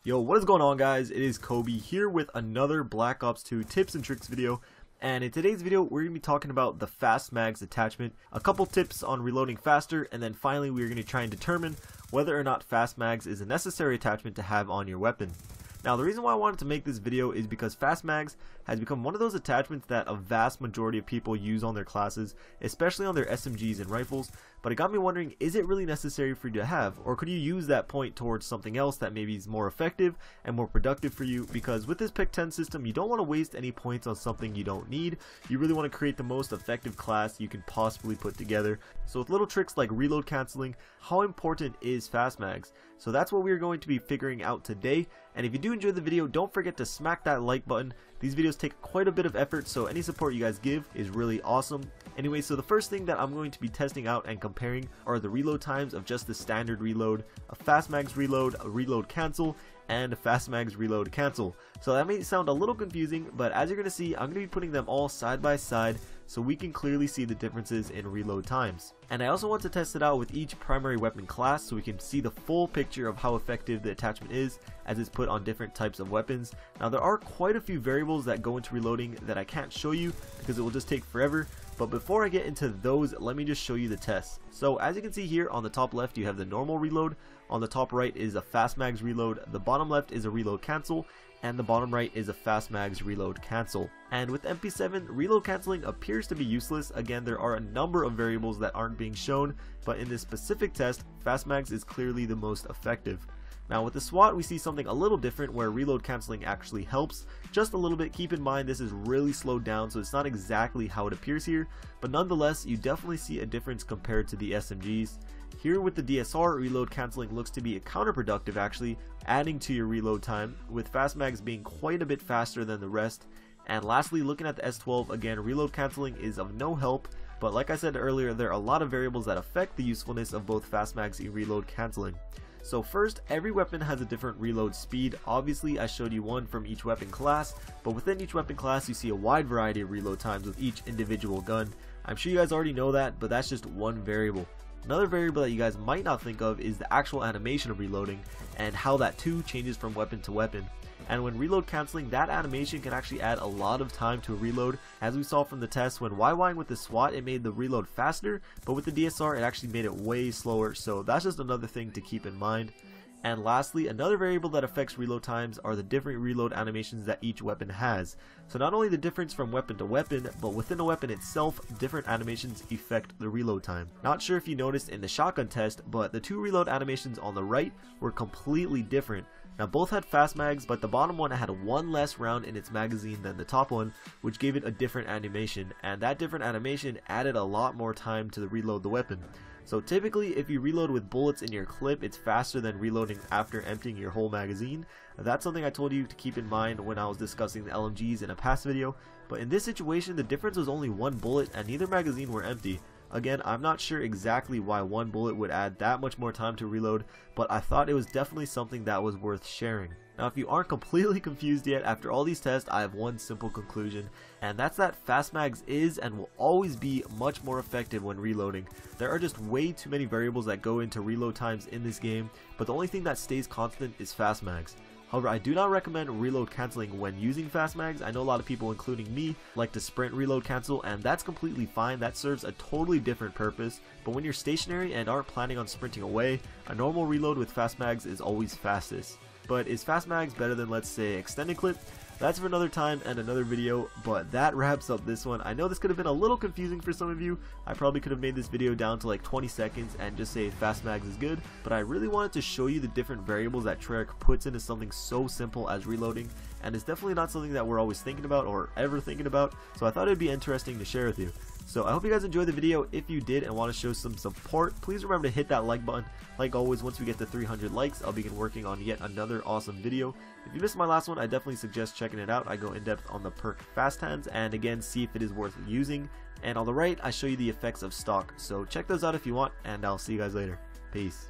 Yo, what is going on, guys? It is Kobe here with another Black Ops 2 tips and tricks video. And in today's video, we're going to be talking about the Fast Mags attachment, a couple tips on reloading faster, and then finally we're going to try and determine whether or not Fast Mags is a necessary attachment to have on your weapon. Now, the reason why I wanted to make this video is because Fast Mags has become one of those attachments that a vast majority of people use on their classes, especially on their SMGs and rifles, but it got me wondering, is it really necessary for you to have, or could you use that point towards something else that maybe is more effective and more productive for you? Because with this Pick 10 system, you don't want to waste any points on something you don't need. You really want to create the most effective class you can possibly put together. So with little tricks like reload canceling, how important is Fast Mags? So that's what we're going to be figuring out today. And if you do enjoy the video, don't forget to smack that like button. These videos take quite a bit of effort, so any support you guys give is really awesome. Anyway, so the first thing that I'm going to be testing out and comparing are the reload times of just the standard reload, a Fast Mags reload, a reload cancel, and a Fast Mags reload cancel. So that may sound a little confusing, but as you're going to see, I'm going to be putting them all side by side so we can clearly see the differences in reload times. And I also want to test it out with each primary weapon class so we can see the full picture of how effective the attachment is as it's put on different types of weapons. Now, there are quite a few variables that go into reloading that I can't show you because it will just take forever. But before I get into those, let me just show you the tests. So as you can see here, on the top left you have the normal reload, on the top right is a Fast Mags reload, the bottom left is a reload cancel, and the bottom right is a Fast Mags reload cancel. And with MP7, reload canceling appears to be useless. Again, there are a number of variables that aren't being shown, but in this specific test, Fast Mags is clearly the most effective. Now with the SWAT, we see something a little different where reload canceling actually helps just a little bit. Keep in mind this is really slowed down, so it's not exactly how it appears here, but nonetheless you definitely see a difference compared to the SMGs. Here with the DSR, reload canceling looks to be counterproductive, actually adding to your reload time, with Fast Mags being quite a bit faster than the rest. And lastly, looking at the S12, again, reload canceling is of no help, but like I said earlier, there are a lot of variables that affect the usefulness of both Fast Mags and reload canceling. So first, every weapon has a different reload speed. Obviously I showed you one from each weapon class, but within each weapon class you see a wide variety of reload times with each individual gun. I'm sure you guys already know that, but that's just one variable. Another variable that you guys might not think of is the actual animation of reloading and how that too changes from weapon to weapon. And when reload canceling, that animation can actually add a lot of time to a reload. As we saw from the test, when YYing with the SWAT, it made the reload faster, but with the DSR it actually made it way slower, so that's just another thing to keep in mind. And lastly, another variable that affects reload times are the different reload animations that each weapon has. So not only the difference from weapon to weapon, but within a weapon itself, different animations affect the reload time. Not sure if you noticed in the shotgun test, but the two reload animations on the right were completely different. Now both had Fast Mags, but the bottom one had one less round in its magazine than the top one, which gave it a different animation, and that different animation added a lot more time to reload the weapon. So typically if you reload with bullets in your clip, it's faster than reloading after emptying your whole magazine. That's something I told you to keep in mind when I was discussing the LMGs in a past video, but in this situation the difference was only one bullet and neither magazine were empty. Again, I'm not sure exactly why one bullet would add that much more time to reload, but I thought it was definitely something that was worth sharing. Now if you aren't completely confused yet, after all these tests I have one simple conclusion, and that's that Fast Mags is and will always be much more effective when reloading. There are just way too many variables that go into reload times in this game, but the only thing that stays constant is Fast Mags. However, I do not recommend reload canceling when using Fast Mags. I know a lot of people, including me, like to sprint reload cancel, and that's completely fine. That serves a totally different purpose. But when you're stationary and aren't planning on sprinting away, a normal reload with Fast Mags is always fastest. But is Fast Mags better than, let's say, Extended Clip? That's for another time and another video, but that wraps up this one. I know this could have been a little confusing for some of you. I probably could have made this video down to like 20 seconds and just say Fast Mags is good, but I really wanted to show you the different variables that Treyarch puts into something so simple as reloading, and it's definitely not something that we're always thinking about or ever thinking about, so I thought it'd be interesting to share with you. So I hope you guys enjoyed the video. If you did and want to show some support, please remember to hit that like button. Like always, once we get to 300 likes, I'll begin working on yet another awesome video. If you missed my last one, I definitely suggest checking it out. I go in depth on the perk Fast Hands and again see if it is worth using. And on the right, I show you the effects of stock. So check those out if you want, and I'll see you guys later. Peace.